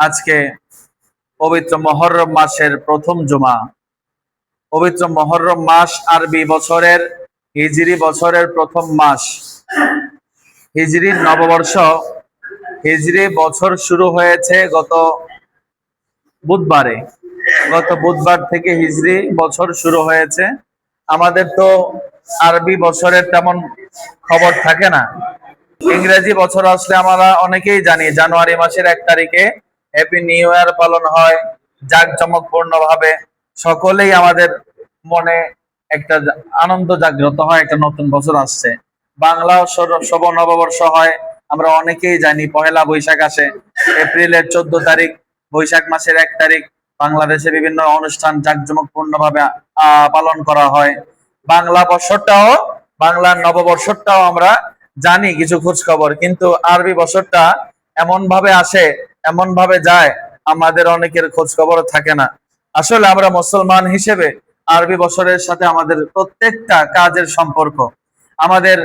আজকে পবিত্র মুহররম মাসের প্রথম জুমা। পবিত্র মুহররম মাস আরবি বছরের হিজরি বছরের প্রথম মাস। হিজরি নববর্ষ, হিজরি বছর শুরু হয়েছে গত বুধবারে। গত বুধবার থেকে হিজরি বছর শুরু হয়েছে। আমাদের তো আরবি বছরের তেমন খবর থাকে না। ইংরেজি বছর আসলে আমরা অনেকেই জানি জানুয়ারি মাসের 1 তারিখে হ্যাপি নিউ ইয়ার পালন হয় জাঁকজমকপূর্ণ ভাবে। সকলেই আমাদের মনে একটা আনন্দ জাগ্রত হয়, একটা নতুন বছর আসছে। বাংলা শুভ নববর্ষ হয়, আমরা অনেকেই জানি পহেলা বৈশাখ আসে। এপ্রিলের 14 তারিখ, বৈশাখ মাসের 1 তারিখ বাংলাদেশে বিভিন্ন অনুষ্ঠান জাঁকজমকপূর্ণ ভাবে পালন করা হয়। বাংলা নববর্ষটাও আমরা জানি কিছু খোঁজ খবর, কিন্তু আরবি বছরটা এমন ভাবে আসে, এমন ভাবে যায়, আমাদের অনেকের খোঁজ খবর থাকে না। আসলে আমরা মুসলমান হিসেবে আরবি বছরের সাথে আমাদের প্রত্যেকটা কাজের সম্পর্ক, আমাদের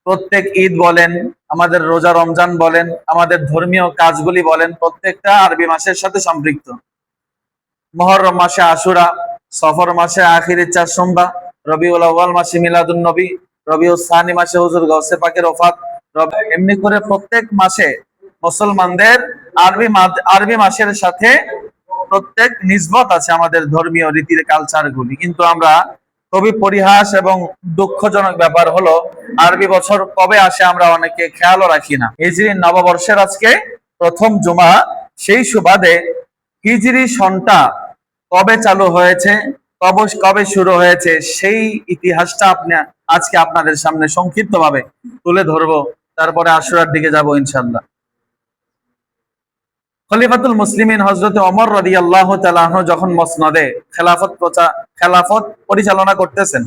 প্রত্যেক ঈদ বলেন, আমাদের রোজা রমজান বলেন, আমাদের ধর্মীয় কাজগুলি বলেন, প্রত্যেকটা আরবি মাসের সাথে সম্পৃক্ত। মুহররম মাসে আশুরা, সফর মাসে আখিরের 4 সোমবার, রবিউল আউয়াল মাসে মিলাদুন নবী, রবিউল সানি মাসে হুজুর গাউসে পাকের ওফাত। এমনি করে প্রত্যেক মাসে মুসলমানদের আরবি মাসের সাথে প্রত্যেক নিসবত আছে আমাদের ধর্মীয় রীতির কালচার গুলি। কিন্তু আমরা খুবই পরিহাস এবং দুঃখজনক ব্যাপার হলো আরবি বছর কবে আসে আমরা অনেকে খেয়ালও রাখি না। হিজরি নববর্ষের আজকে প্রথম জুমা, সেই সুবাদে হিজরি সনটা কবে চালু হয়েছে, কবে শুরু হয়েছে, সেই ইতিহাসটা আজকে আপনাদের সামনে সংক্ষিপ্তভাবে তুলে ধরবো। তারপরে আশুরার দিকে যাব ইনশাআল্লাহ। খলিফাতুল মুসলিমিন হযরত ওমর রাদিয়াল্লাহু তাআলা আনহু যখন মসনদে খেলাফত পরিচালনা করতেছেন,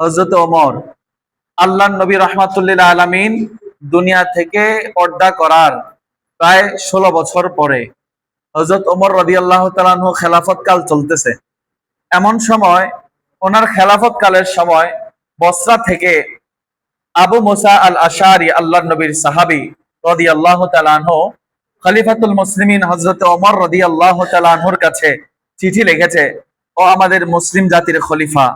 হযরত ওমর আল্লাহর নবী রাহমাতুল লিল আলামিন দুনিয়া থেকে পর্দা করার প্রায় 16 বছর পরে হযরত ওমর রাদিয়াল্লাহু তাআলা আনহু খেলাফত কাল চলতেছে। এমন সময় ওনার খেলাফত কালের সময় বসরা থেকে আবু মুসা আল আশআরী আল্লাহর নবীর সাহাবী রাদিয়াল্লাহু তাআলা আনহু খলিফাতুল মুসলিমিন হযরত ওমর রাদিয়াল্লাহু তাআলা আনহুর কাছে চিঠি লিখেছে, ও আমাদের মুসলিম জাতির খলিফা।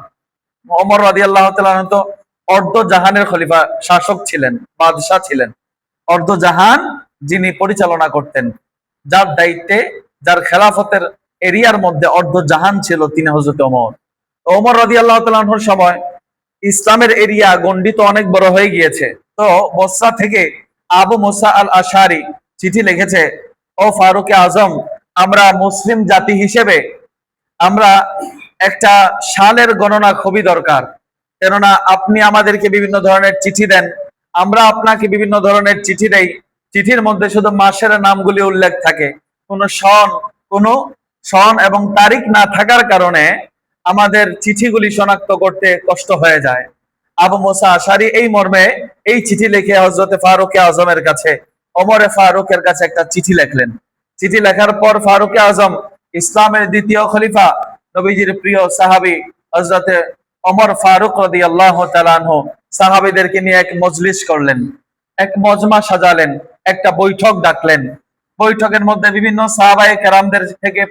ওমর রাদিয়াল্লাহু তাআলা আনহু তো অর্ধ জাহানের খলিফা, শাসক ছিলেন, বাদশা ছিলেন। অর্ধ জাহান যিনি পরিচালনা করতেন, যার দায়িত্বে, যার খেলাফতের এরিয়ার মধ্যে অর্ধ জাহান ছিল, তিনি হযরত ওমর। ওমর রাদিয়াল্লাহু তাআলা আনহুর সময় ইসলামের এরিয়া গণ্ডিত অনেক বড় হয়ে গিয়েছে। তো বসরা থেকে আবু মুসা আল আশআরী চিঠি লিখেছে, ও ফারুকে আজম, আমরা মুসলিম জাতি হিসেবে আমরা একটা সালের গণনা খুবই দরকার। কেননা আপনি আমাদেরকে বিভিন্ন ধরনের চিঠি দেন, আমরা আপনাকে বিভিন্ন ধরনের চিঠি দেই, চিঠির মধ্যে শুধু মাসের নামগুলি উল্লেখ থাকে, কোনো সন এবং তারিখ না থাকার কারণে আমাদের চিঠিগুলি শনাক্ত করতে কষ্ট হয়ে যায়। আবু মুসা আশআরী এই মর্মে এই চিঠি লিখে হযরত ফারুকে আজমের কাছে, ওমরে ফারুকের কাছে একটা চিঠি লিখলেন। চিঠি লেখার পর ফারুকে আজম, ইসলামের দ্বিতীয় খলিফা, নবীজির প্রিয় সাহাবী হযরত ওমর ফারুক রাদিয়াল্লাহু তাআলা আনহু সাহাবীদেরকে নিয়ে এক মজলিস করলেন, এক মজমা সাজালেন, একটা বৈঠক ডাকলেন। বৈঠকের মধ্যে বিভিন্ন সাহাবায়ে কেরামদের থেকে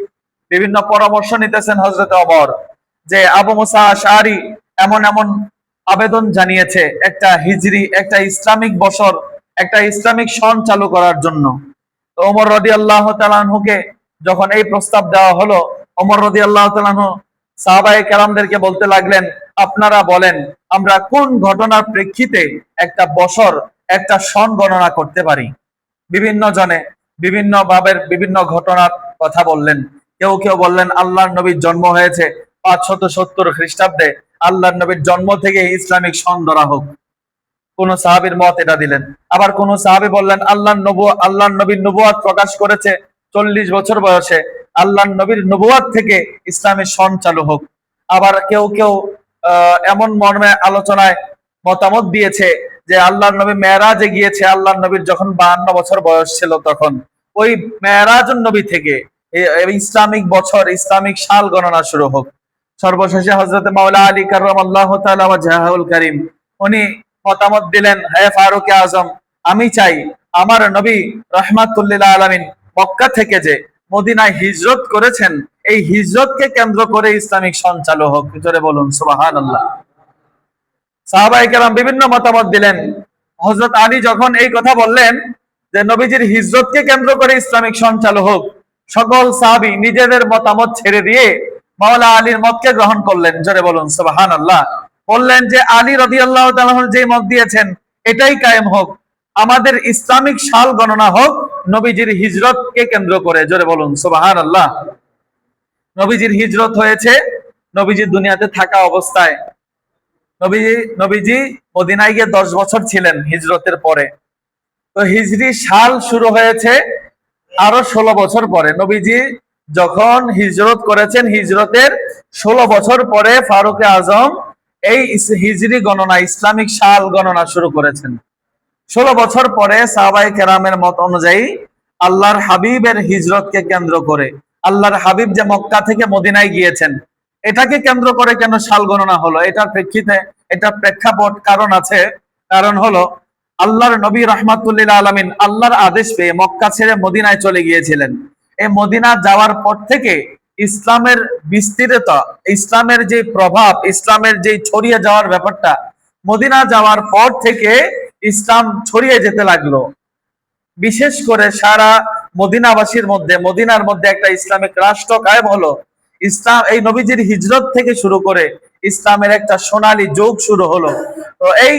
বিভিন্ন পরামর্শ নিতেছেন হযরত ওমর, যে আবু মুসা আশআরী এমন এমন আবেদন জানিয়েছে একটা হিজরি, একটা ইসলামিক বছর, একটা ইসলামিক সন চালু করার জন্য। তো ওমর রাদিয়াল্লাহু তাআলা আনহুকে যখন এই প্রস্তাব দেওয়া হলো, ওমর রাদিয়াল্লাহু তাআলা আনহু সাহাবায়ে কেরামদেরকে বলতে লাগলেন, আপনারা বলেন আমরা কোন ঘটনার প্রেক্ষিতে একটা বছর, একটা সন গণনা করতে পারি। বিভিন্ন জনে বিভিন্ন ভাবের বিভিন্ন ঘটনার কথা বললেন। কেউ কেউ বললেন আল্লাহর নবীর জন্ম হয়েছে 570 খ্রিস্টাব্দে, আল্লাহর নবীর জন্ম থেকে ইসলামিক সন ধরা হোক। কোন সাহাবীর মত এটা দিলেন। আবার কোন সাহাবী বললেন আল্লাহর নবীর নবুয়ত প্রকাশ করেছে 40 বছর বয়সে, আল্লাহর নবীর নবুয়ত থেকে ইসলামের সন চালু হোক। আবার কেউ কেউ এমন মর্মে আলোচনায় মতামত দিয়েছে যে আল্লাহর নবী মেরাজে গিয়েছে, আল্লাহর নবীর যখন 52 বছর বয়স ছিল, তখন ওই মেরাজুন নবী থেকে ইসলামিক বছর, ইসলামিক সাল গণনা শুরু হোক। সর্বশেষে হযরত মাওলা আলী কাররামাল্লাহু তাআলা ওয়াজহাহুল কারীম উনি মতামত দিলেন, হে ফারুকে আজম, আমি চাই আমার নবী রাহমাতুল লিল আলামিন মক্কা থেকে যে মদিনায় হিজরত করেছেন, এই হিজরতকে কেন্দ্র করে ইসলামিক সঞ্চালন হোক। জোরে বলুন সুবহানাল্লাহ। সাহাবায়ে কেরাম বিভিন্ন মতামত দিলেন। হযরত আলী যখন এই কথা বললেন যে নবীজির হিজরতকে কেন্দ্র করে ইসলামিক সঞ্চালন হোক, সকল সাহাবী নিজেদের মতামত ছেড়ে দিয়ে মাওলা আলীর মতকে গ্রহণ করলেন। জোরে বলুন সুবহানাল্লাহ। বললেন যে আলী রাদিয়াল্লাহু তাআলা যে মত দিয়েছেন এটাই কায়েম হোক, আমাদের ইসলামিক সাল গণনা হোক নবীজির হিজরতকে কেন্দ্র করে। জোরে বলুন সুবহানাল্লাহ। নবীজির হিজরত হয়েছে নবীজি দুনিয়াতে থাকা অবস্থায়। নবীজি মদিনায় গিয়ে 10 বছর ছিলেন হিজরতের পরে। তো হিজরি সাল শুরু হয়েছে আরো 16 বছর পরে। নবীজি যখন হিজরত করেছেন হিজরতের 16 বছর পরে ফারুক আজম এই হিজরি গণনা, ইসলামিক সাল গণনা শুরু করেছেন। 16 বছর পরে সাহাবায়ে কেরামের মত অনুযায়ী আল্লাহর হাবিবের হিজরতকে কেন্দ্র করে, আল্লাহর হাবিব যে মক্কা থেকে মদিনায় গিয়েছেন এটাকে কেন্দ্র করে কেন সাল গণনা হলো, এটার প্রেক্ষিতে এটা প্রেক্ষাপট কারণ আছে। কারণ হলো আল্লাহর নবী রাহমাতুল লিল আলামিন আল্লাহর আদেশ পেয়ে মক্কা ছেড়ে মদিনায় চলে গিয়েছিলেন। এই মদিনা যাওয়ার পর থেকে ইসলামের বিস্তৃততা, ইসলামের যে প্রভাব, ইসলামের যে ছড়িয়ে যাওয়ার ব্যাপারটা মদিনা যাওয়ার পর থেকে ইসলাম ছড়িয়ে যেতে লাগলো। বিশেষ করে সারা মদিনাবাসীর মধ্যে, মদিনার মধ্যে একটা ইসলামিক রাষ্ট্র কায়েম হলো। ইসলাম এই নবীজির হিজরত থেকে শুরু করে ইসলামের একটা সোনালী যুগ শুরু হলো। তো এই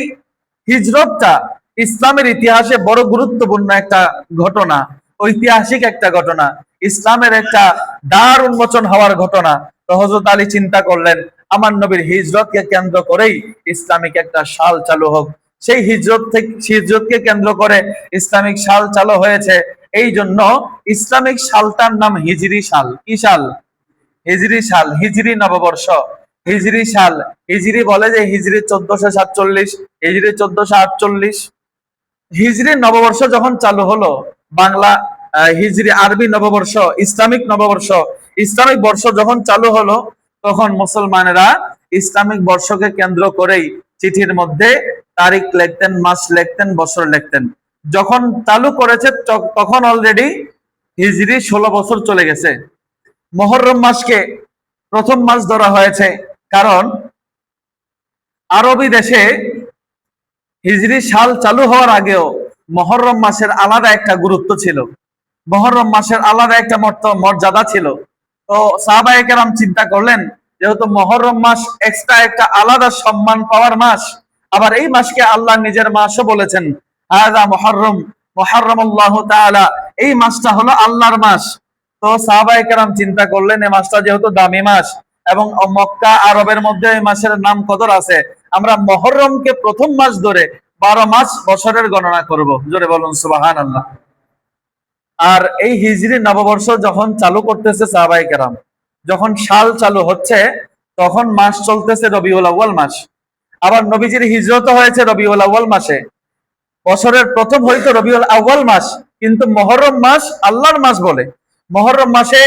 হিজরতটা ইসলামের ইতিহাসে বড় গুরুত্বপূর্ণ একটা ঘটনা, ঐতিহাসিক একটা ঘটনা, ইসলামের একটা দ্বার উন্মোচন হওয়ার ঘটনা। তো হযরত আলী চিন্তা করলেন আমার নবীর হিজরতকে কেন্দ্র করেই ইসলামিক একটা সাল চালু হোক। সেই হিজরতকে কেন্দ্র করে ইসলামিক সাল চালু হয়েছে। এই জন্য ইসলামিক সালটার নাম হিজরি সাল। কি সাল? হিজরি সাল, হিজরি নববর্ষ, হিজরি সাল। হিজরি বলে যে হিজরি 1447, হিজরি 1448। হিজরি নববর্ষ যখন চালু হলো, বাংলা হিজরি আরবি নববর্ষ, ইসলামিক নববর্ষ, ইসলামিক বর্ষ যখন চালু হলো তখন মুসলমানেরা ইসলামিক বর্ষকে কেন্দ্র করেই চিঠির মধ্যে তারিখ লিখতেন, মাস লিখতেন, বছর লিখতেন। যখন চালু করেছে তখন অলরেডি হিজরি 16 বছর চলে গেছে। মুহররম মাসকে প্রথম মাস ধরা হয়েছে, কারণ আরবি দেশে হিজরি সাল চালু হওয়ার আগেও মুহররম মাসের আলাদা একটা গুরুত্ব ছিল, মুহররম মাসের আলাদা একটা মর্যাদা ছিল। তো সাহাবায়ে কেরাম চিন্তা করলেন যেহেতু মুহররম মাস এক্সট্রা একটা আলাদা সম্মান পাওয়ার মাস, আবার এই মাসকে আল্লাহ নিজের মাসও বলেছেন, হাযা মুহররম মুহররমাল্লাহু তাআলা, এই মাসটা হলো আল্লাহর মাস। তো সাহাবায়ে কেরাম চিন্তা করলেন এই মাসটা যেহেতু দামি মাস এবং মক্কা আরবের মধ্যে এই মাসের নাম কদর আছে, আমরা মুহররমকে প্রথম মাস ধরে 12 মাস বছরের গণনা করব। জোরে বলুন সুবহানাল্লাহ। আর এই হিজরি নববর্ষ যখন চালু করতেছে সাহাবায়ে কেরাম, যখন সাল চালু হচ্ছে তখন মাস চলতেছে রবিউল আউয়াল মাস। আবার নবীজির হিজরত হয়েছে রবিউল আউয়াল মাসে। বছরের প্রথম হয়তো রবিউল আউয়াল মাস, কিন্তু মুহররম মাস আল্লাহর মাস বলে, মুহররম মাসে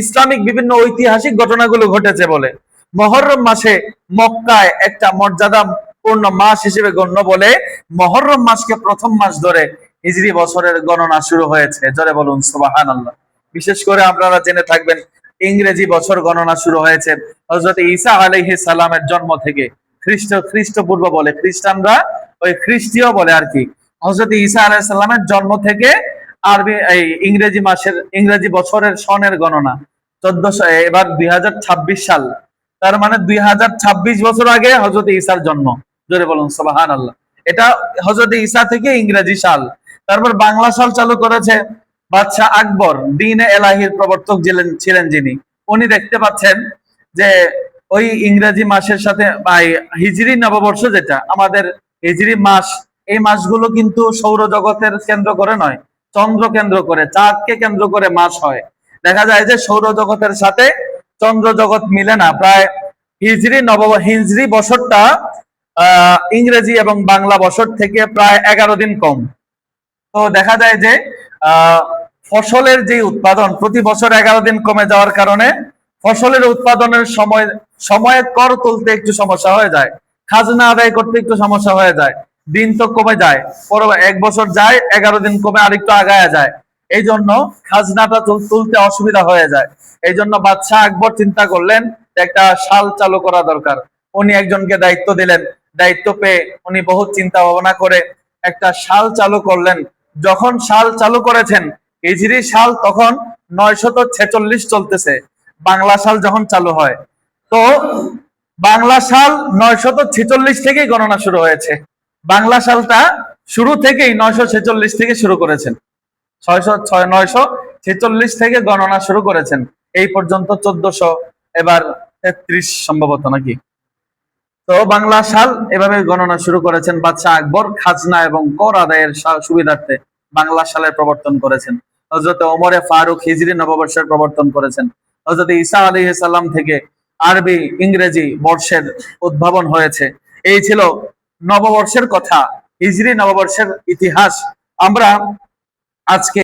ইসলামিক বিভিন্ন ঐতিহাসিক ঘটনাগুলো ঘটেছে বলে মুহররম মাসে মক্কায় একটা মর্যাদাপূর্ণ মাস হিসেবে গণ্য বলে মুহররম মাসকে প্রথম মাস ধরে হিজরি বছরের গণনা শুরু হয়েছে। জোরে বলুন সুবহানাল্লাহ। বিশেষ করে আপনারা জেনে থাকবেন ইংরেজি বছর গণনা শুরু হয়েছে হযরত ঈসা আলাইহিস সালামের জন্ম থেকে। খ্রিস্টপূর্ব বলে, খ্রিস্টানরা ওই খ্রিস্টীয় বলে আর কি। হযরত ঈসা আলাইহিস সালামের জন্ম থেকে আরবি এই ইংরেজি বছরের সনের গণনা 1400, এবার 2026 সাল, তার মানে 2026 বছর আগে হযরত ঈসার জন্ম। জোরে বলুন সুবহানাল্লাহ। এটা হযরত ঈসা থেকে ইংরেজি সাল। তারপর বাংলা সাল চালু করেছে বাদশাহ আকবর, দ্বীন-এ এলাহির প্রবর্তক ছিলেন যিনি। উনি দেখতে পাচ্ছেন যে ওই ইংরেজি মাসের সাথে হিজরি নববর্ষ যেটা আমাদের হিজরি মাস, এই মাসগুলো কিন্তু সৌরজগতের কেন্দ্র করে নয়, চন্দ্র কেন্দ্র করে, চাঁদকে কেন্দ্র করে মাস হয়। দেখা যায় যে সৌরজগতের সাথে চন্দ্র জগৎ মিলে না। প্রায় হিজরি বছরটা ইংরেজি এবং বাংলা বছর থেকে প্রায় 11 দিন কম। তো দেখা যায় যে ফসলের যে উৎপাদন প্রতি বছর 11 দিন কমে যাওয়ার কারণে ফসলের উৎপাদনের সময়ে কর তুলতে একটু সমস্যা হয়ে যায়, খাজনা আদায় করতে একটু সমস্যা হয়ে যায়, দিন তো কমে যায়, পরে 1 বছর যায় 11 দিন কমে আরেকটু আগায়া যায়। এই জন্য খাজনাটা তুলতে অসুবিধা হয়ে যায়। এই জন্য বাদশাহ আকবর চিন্তা করলেন যে একটা শাল চালু করা দরকার। উনি একজনকে দায়িত্ব দিলেন, দায়িত্ব পেয়ে উনি বহুত চিন্তা ভাবনা করে একটা শাল চালু করলেন। যখন শাল চালু করেছেন, হিজরি সাল তখন 946 চলতেছে, বাংলা সাল যখন চালু হয়, তো বাংলা সাল 946 থেকেই গণনা শুরু হয়েছে। বাংলা সালটা শুরু থেকেই 946 থেকে শুরু করেছেন, 946 থেকে গণনা শুরু করেছেন, এই পর্যন্ত 1400 এবার 33 সম্ভবত নাকি। তো বাংলা সাল এভাবে গণনা শুরু করেছেন বাদশাহ আকবর। খাজনা এবং কর আদায়ের সুবিধার্থে বাংলা সালের প্রবর্তন করেছেন। হযরত ওমরে ফারুক হিজরি নববর্ষের প্রবর্তন করেছেন। হযরত ঈসা আলাইহিস সালাম থেকে আরবি ইংরেজি বর্ষের উদ্ভাবন হয়েছে। এই ছিল নববর্ষের কথা, হিজরি নববর্ষের ইতিহাস। আমরা আজকে